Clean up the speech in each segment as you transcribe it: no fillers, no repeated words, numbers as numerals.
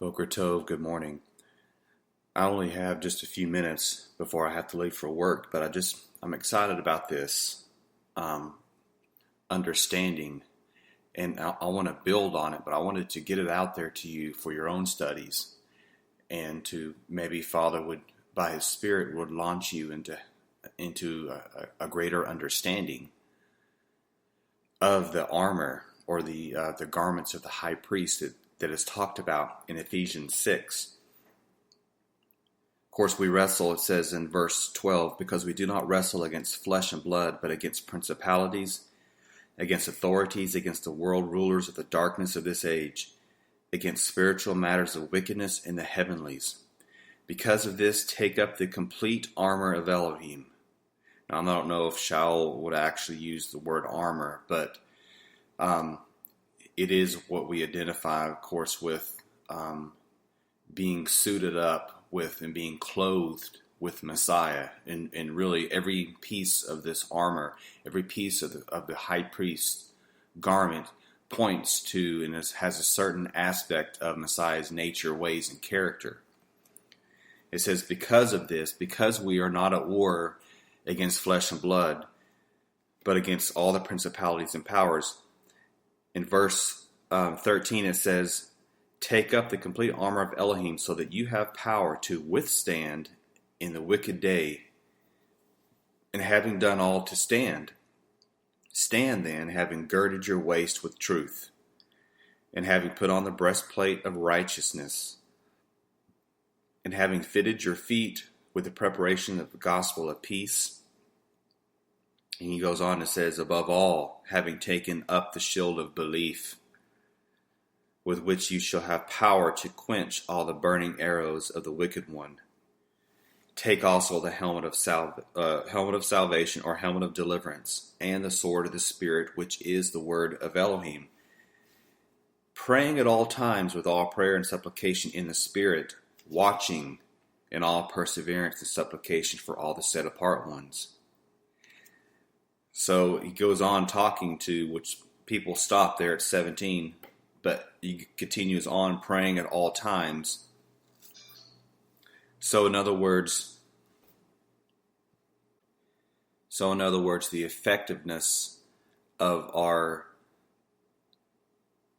Boker Tov, good morning. I only have just a few minutes before I have to leave for work, but I'm excited about this understanding, and I want to build on it, but I wanted to get it out there to you for your own studies, and to maybe Father would, by His Spirit, would launch you into a greater understanding of the armor or the garments of the high priest that is talked about in Ephesians 6. Of course, we wrestle, it says in verse 12, because we do not wrestle against flesh and blood, but against principalities, against authorities, against the world rulers of the darkness of this age, against spiritual matters of wickedness in the heavenlies. Because of this, take up the complete armor of Elohim. Now, I don't know if Shaul would actually use the word armor, but it is what we identify, of course, with being suited up with and being clothed with Messiah. And really every piece of this armor, every piece of the high priest's garment points to and has a certain aspect of Messiah's nature, ways, and character. It says, because of this, because we are not at war against flesh and blood, but against all the principalities and powers. In verse 13 it says, take up the complete armor of Elohim so that you have power to withstand in the wicked day, and having done all to stand. Stand then, having girded your waist with truth, and having put on the breastplate of righteousness, and having fitted your feet with the preparation of the gospel of peace. And he goes on and says, above all, having taken up the shield of belief, with which you shall have power to quench all the burning arrows of the wicked one. Take also the helmet of salvation, or helmet of deliverance, and the sword of the Spirit, which is the word of Elohim. Praying at all times with all prayer and supplication in the Spirit, watching in all perseverance and supplication for all the set apart ones. So he goes on talking to, which people stop there at 17, but he continues on praying at all times. So in other words, the effectiveness of our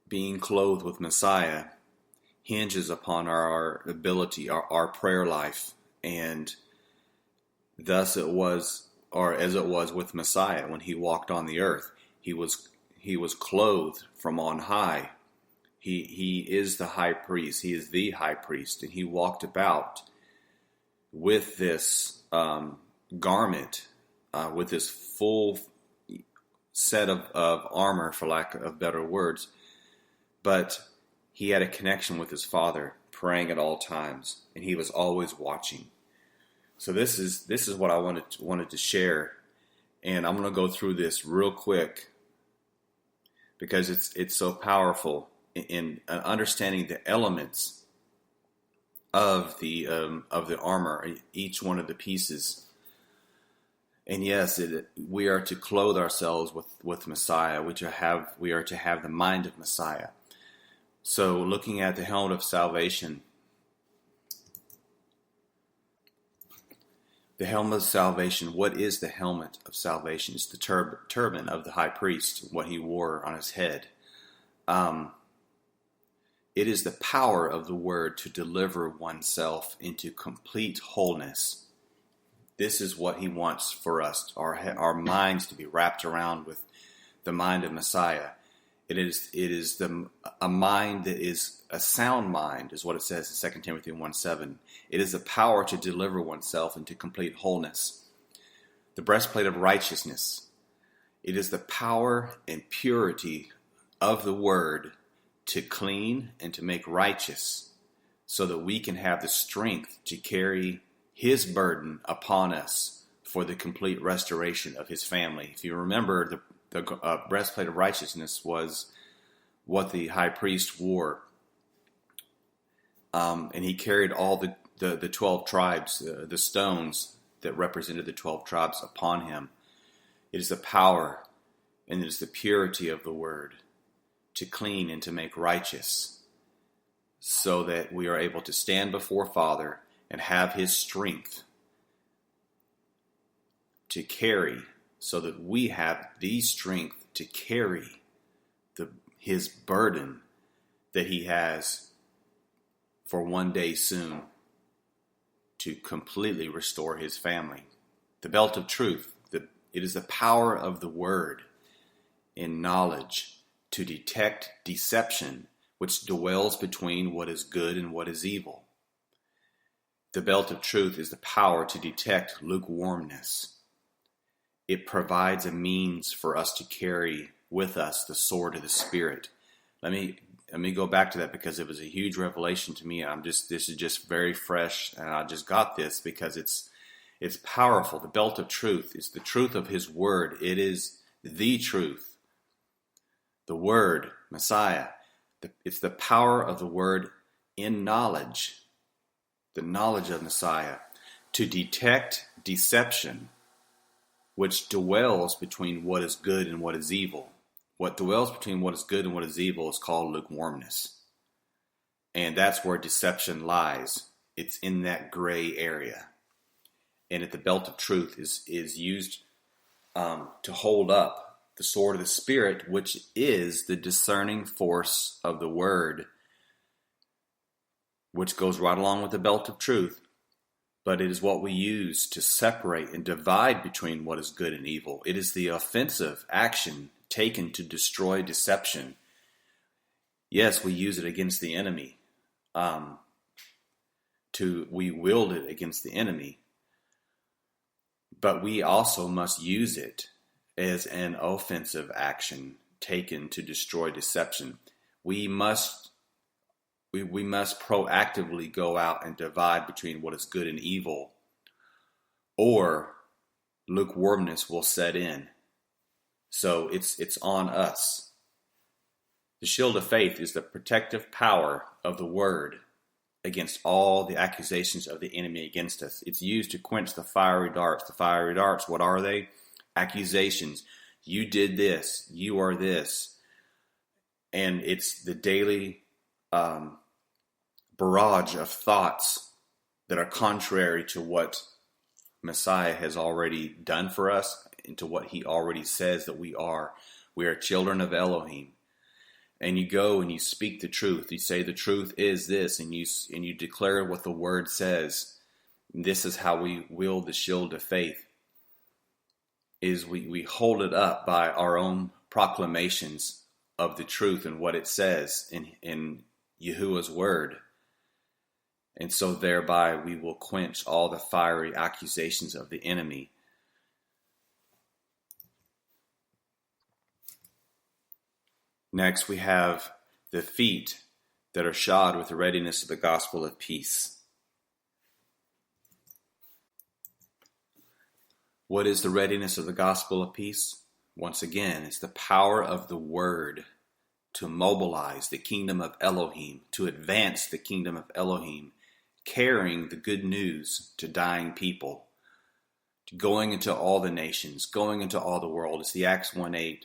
being clothed with Messiah hinges upon our ability, our prayer life, and thus it was, or as it was with Messiah when he walked on the earth, he was clothed from on high. He is the high priest. He is the high priest, and he walked about with this garment, with this full set of armor, for lack of better words. But he had a connection with his Father, praying at all times, and he was always watching. So this is what I wanted to share, and I'm going to go through this real quick because it's so powerful in understanding the elements of the armor, each one of the pieces. And yes, we are to clothe ourselves with Messiah. We are to have the mind of Messiah. So looking at the helmet of salvation, the helmet of salvation, what is the helmet of salvation? It's the turban of the high priest, what he wore on his head. It is the power of the word to deliver oneself into complete wholeness. This is what he wants for us, our minds to be wrapped around with the mind of Messiah. It is a mind that is a sound mind, is what it says in 2 Timothy 1:7. It is the power to deliver oneself into complete wholeness. The breastplate of righteousness. It is the power and purity of the word to clean and to make righteous, so that we can have the strength to carry his burden upon us for the complete restoration of his family. If you remember, the breastplate of righteousness was what the high priest wore. And he carried all the 12 tribes, the stones that represented the 12 tribes upon him. It is the power and it is the purity of the word to clean and to make righteous. so that we are able to stand before Father and have his strength to carry, so that we have the strength to carry his burden that he has for one day soon to completely restore his family. The belt of truth, it is the power of the word in knowledge to detect deception, which dwells between what is good and what is evil. The belt of truth is the power to detect lukewarmness. It provides a means for us to carry with us the sword of the Spirit. Let me go back to that, because it was a huge revelation to me. This is just very fresh, and I just got this because it's powerful. The belt of truth is the truth of his word. It is the truth. The word, Messiah. It's the power of the word in knowledge. The knowledge of Messiah. To detect deception, which dwells between what is good and what is evil. What dwells between what is good and what is evil is called lukewarmness. And that's where deception lies. It's in that gray area. And the belt of truth is used to hold up the sword of the Spirit, which is the discerning force of the word, which goes right along with the belt of truth. But it is what we use to separate and divide between what is good and evil. It is the offensive action taken to destroy deception. Yes, we use it against the enemy. We wield it against the enemy. But we also must use it as an offensive action taken to destroy deception. We must proactively go out and divide between what is good and evil, or lukewarmness will set in. So it's on us. The shield of faith is the protective power of the word against all the accusations of the enemy against us. It's used to quench the fiery darts. The fiery darts, what are they? Accusations. You did this. You are this. And it's the daily barrage of thoughts that are contrary to what Messiah has already done for us, and to what he already says that we are. We are children of Elohim. And you go and you speak the truth. You say the truth is this, and you declare what the word says. This is how we wield the shield of faith. Is we hold it up by our own proclamations of the truth and what it says in Yahuwah's word. And so thereby we will quench all the fiery accusations of the enemy. Next, we have the feet that are shod with the readiness of the gospel of peace. What is the readiness of the gospel of peace? Once again, it's the power of the word to mobilize the kingdom of Elohim, to advance the kingdom of Elohim, carrying the good news to dying people, to going into all the nations, going into all the world. It's the Acts 1:8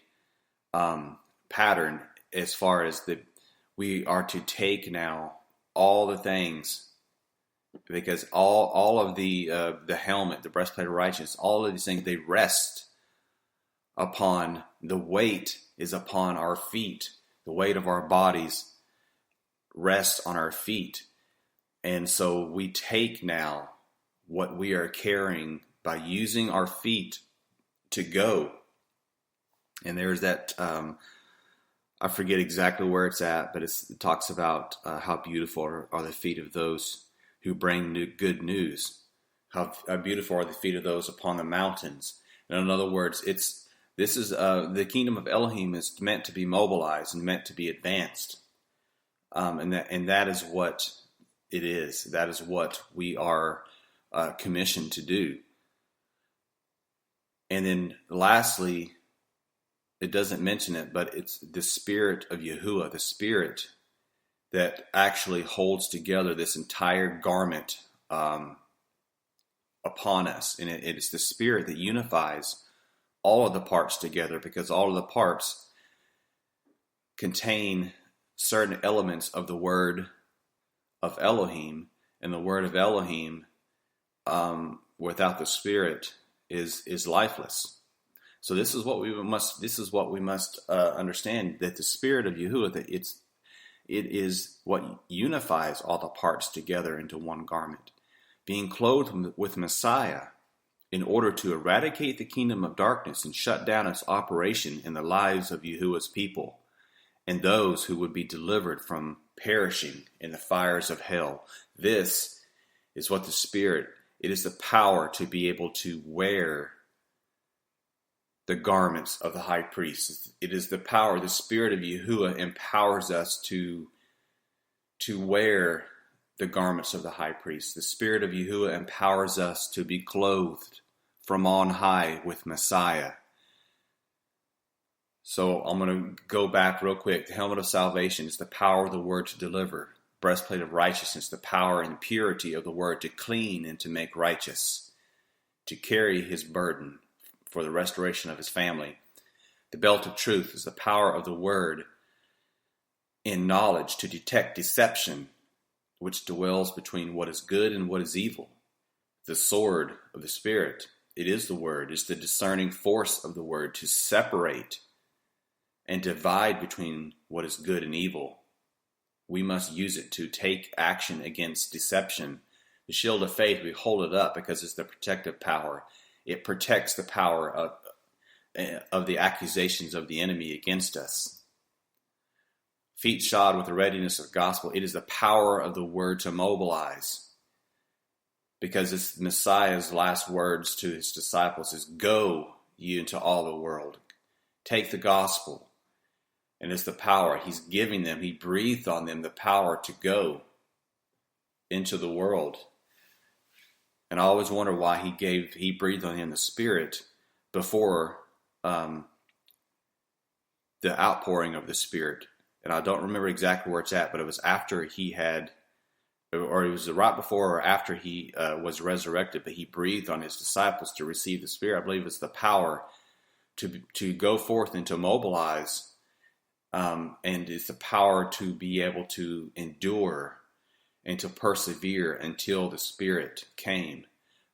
pattern, as far as we are to take now all the things, because all of the helmet, the breastplate of righteousness, all of these things, they rest upon, the weight is upon our feet. The weight of our bodies rests on our feet. And so we take now what we are carrying by using our feet to go. And there's that, I forget exactly where it's at, but it talks about how beautiful are the feet of those who bring good news. How beautiful are the feet of those upon the mountains. And in other words, the kingdom of Elohim is meant to be mobilized and meant to be advanced. And that is what it is. That is what we are commissioned to do. And then lastly, it doesn't mention it, but it's the Spirit of Yahuwah, the Spirit that actually holds together this entire garment upon us. And it is the Spirit that unifies all of the parts together, because all of the parts contain certain elements of the Word of Elohim, and the word of Elohim without the Spirit is lifeless. So this is what we must understand, that the Spirit of Yahuwah, that it is what unifies all the parts together into one garment. Being clothed with Messiah in order to eradicate the kingdom of darkness and shut down its operation in the lives of Yahuwah's people and those who would be delivered from perishing in the fires of hell. This is what the Spirit, it is the power to be able to wear the garments of the high priest. It is the power, the Spirit of Yahuwah empowers us to wear the garments of the high priest. The Spirit of Yahuwah empowers us to be clothed from on high with Messiah. So I'm going to go back real quick. The helmet of salvation is the power of the word to deliver. Breastplate of righteousness, the power and purity of the word to clean and to make righteous, to carry his burden for the restoration of his family. The belt of truth is the power of the word in knowledge to detect deception, which dwells between what is good and what is evil. The sword of the Spirit, it is the word, it's the discerning force of the word to separate and divide between what is good and evil. We must use it to take action against deception. The shield of faith, we hold it up because it's the protective power. It protects the power of the accusations of the enemy against us. Feet shod with the readiness of the gospel. It is the power of the word to mobilize. Because it's Messiah's last words to his disciples is, go ye into all the world. Take the gospel. And it's the power he's giving them. He breathed on them the power to go into the world. And I always wonder why he breathed on him the Spirit before the outpouring of the Spirit. And I don't remember exactly where it's at, but it was after he had, or it was right before or after he was resurrected, but he breathed on his disciples to receive the Spirit. I believe it's the power to go forth and to mobilize, and it's the power to be able to endure and to persevere until the Spirit came.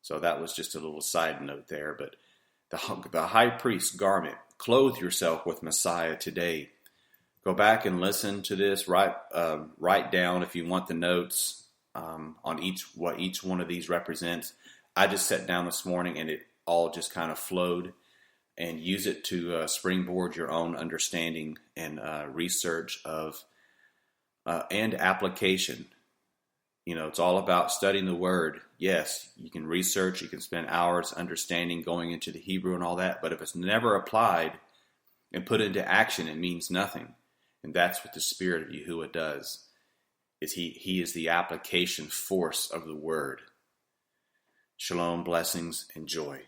So that was just a little side note there. But the high priest's garment, clothe yourself with Messiah today. Go back and listen to this. Write down, if you want, the notes on what each one of these represents. I just sat down this morning and it all just kind of flowed. And use it to springboard your own understanding and research of and application. You know, it's all about studying the Word. Yes, you can research, you can spend hours understanding, going into the Hebrew and all that, but if it's never applied and put into action, it means nothing. And that's what the Spirit of Yahuwah does. Is he is the application force of the Word. Shalom, blessings, and joy.